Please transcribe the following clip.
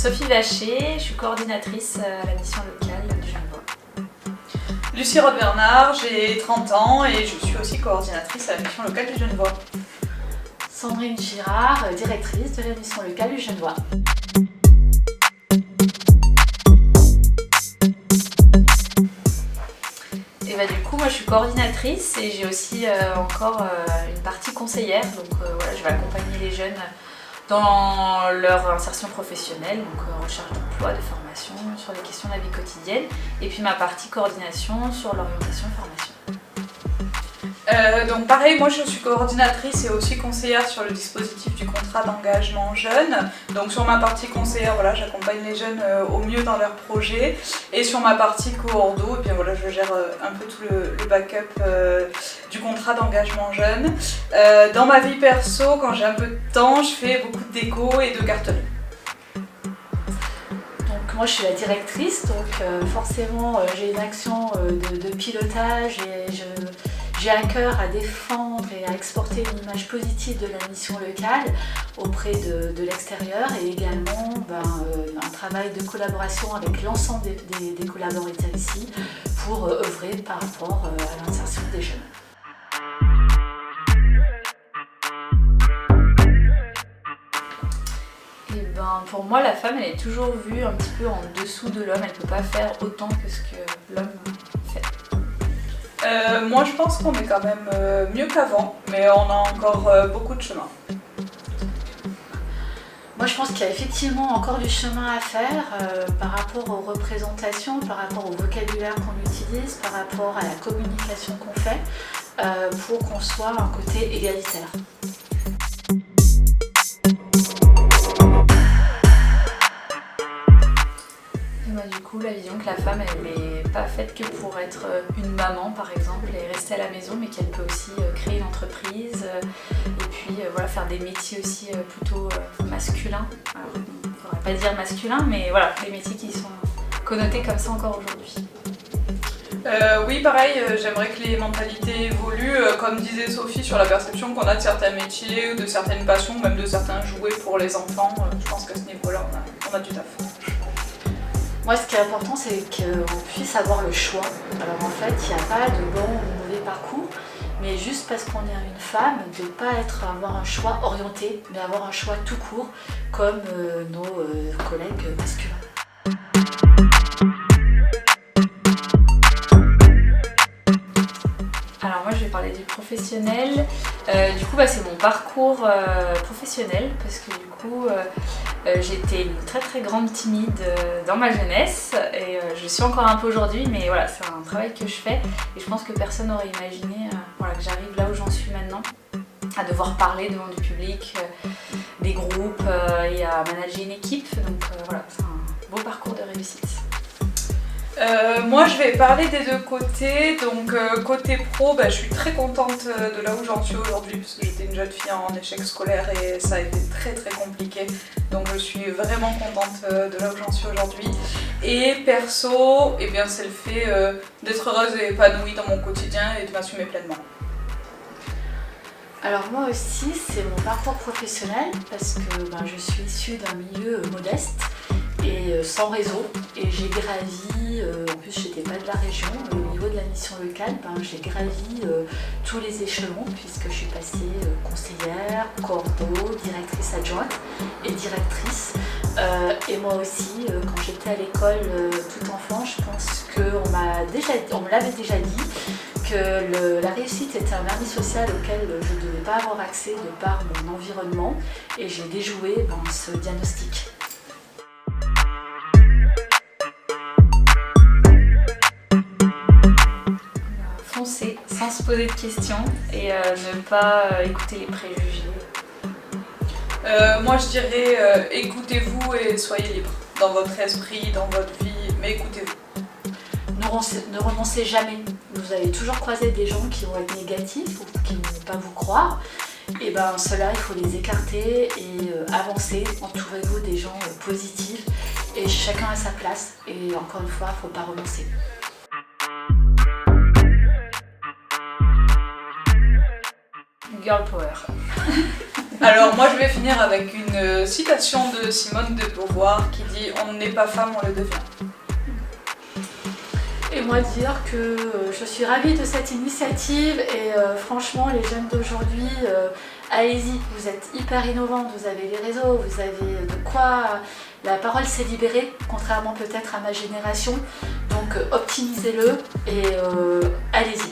Sophie Vacher, je suis coordinatrice à la mission locale du Genevois. Lucie Roth-Bernard, j'ai 30 ans et je suis aussi coordinatrice à la mission locale du Genevois. Sandrine Girard, directrice de la mission locale du Genevois. Et du coup, moi je suis coordinatrice et j'ai aussi encore une partie conseillère. Donc voilà, je vais accompagner les jeunes dans leur insertion professionnelle, donc recherche d'emploi, de formation, sur les questions de la vie quotidienne. Et puis ma partie coordination sur l'orientation et formation. Donc pareil, moi je suis coordinatrice et aussi conseillère sur le dispositif du contrat d'engagement jeune. Donc sur ma partie conseillère, voilà, j'accompagne les jeunes au mieux dans leurs projets. Et sur ma partie coordo, et bien voilà, je gère un peu tout le backup du contrat d'engagement jeune. Dans ma vie perso, quand j'ai un peu de temps, je fais beaucoup de déco et de cartonnerie. Donc moi je suis la directrice, donc forcément j'ai une action de pilotage et j'ai à cœur à défendre et à exporter une image positive de la mission locale auprès de l'extérieur et également un travail de collaboration avec l'ensemble des collaborateurs ici pour œuvrer par rapport à l'insertion des jeunes. Pour moi, la femme, elle est toujours vue un petit peu en dessous de l'homme. Elle ne peut pas faire autant que ce que l'homme fait. Moi je pense qu'on est quand même mieux qu'avant, mais on a encore beaucoup de chemin. Moi je pense qu'il y a effectivement encore du chemin à faire par rapport aux représentations, par rapport au vocabulaire qu'on utilise, par rapport à la communication qu'on fait pour qu'on soit un côté égalitaire. Du coup, la vision que la femme, elle n'est pas faite que pour être une maman, par exemple, et rester à la maison, mais qu'elle peut aussi créer une entreprise et puis voilà, faire des métiers aussi plutôt masculins. Alors, on ne pourrait pas dire masculin, mais voilà, des métiers qui sont connotés comme ça encore aujourd'hui. Oui, pareil, j'aimerais que les mentalités évoluent, comme disait Sophie, sur la perception qu'on a de certains métiers, de certaines passions, même de certains jouets pour les enfants. Je pense qu'à ce niveau-là, on a du taf. Moi, ce qui est important, c'est qu'on puisse avoir le choix. Alors en fait, il n'y a pas de bon ou de mauvais parcours, mais juste parce qu'on est une femme, de ne pas avoir un choix orienté, mais avoir un choix tout court, comme nos collègues masculins. Alors moi, je vais parler du professionnel. Du coup, c'est mon parcours professionnel, parce que du coup, j'étais une très très grande timide dans ma jeunesse et je suis encore un peu aujourd'hui, mais voilà, c'est un travail que je fais et je pense que personne n'aurait imaginé que j'arrive là où j'en suis maintenant, à devoir parler devant du public, des groupes et à manager une équipe. Donc voilà, c'est un beau parcours de réussite. Moi je vais parler des deux côtés, donc côté pro, je suis très contente de là où j'en suis aujourd'hui parce que j'étais une jeune fille en échec scolaire et ça a été très très compliqué, donc je suis vraiment contente de là où j'en suis aujourd'hui. Et perso, c'est le fait d'être heureuse et épanouie dans mon quotidien et de m'assumer pleinement. Alors moi aussi, c'est mon parcours professionnel parce que je suis issue d'un milieu modeste et sans réseau, et j'ai gravi, en plus j'étais pas de la région, au niveau de la mission locale, j'ai gravi tous les échelons puisque je suis passée conseillère, coordo, directrice adjointe et directrice. Et moi aussi, quand j'étais à l'école tout enfant, je pense qu'on me l'avait déjà dit que la réussite était un vernis social auquel je ne devais pas avoir accès de par mon environnement, et j'ai déjoué ce diagnostic. Foncer sans se poser de questions et ne pas écouter les préjugés. Moi je dirais écoutez-vous et soyez libre dans votre esprit, dans votre vie, mais écoutez-vous. Ne renoncez jamais. Vous allez toujours croiser des gens qui vont être négatifs ou qui ne vont pas vous croire. Et ceux-là, il faut les écarter et avancer. Entourez-vous des gens positifs et chacun à sa place. Et encore une fois, il ne faut pas renoncer. Girl power. Alors moi je vais finir finir avec une citation de Simone de Beauvoir qui dit « On n'est pas femme, on le devient ». Et moi dire que je suis ravie de cette initiative et franchement les jeunes d'aujourd'hui, allez-y, vous êtes hyper innovants, vous avez les réseaux, vous avez de quoi, la parole s'est libérée, contrairement peut-être à ma génération, donc optimisez-le et allez-y.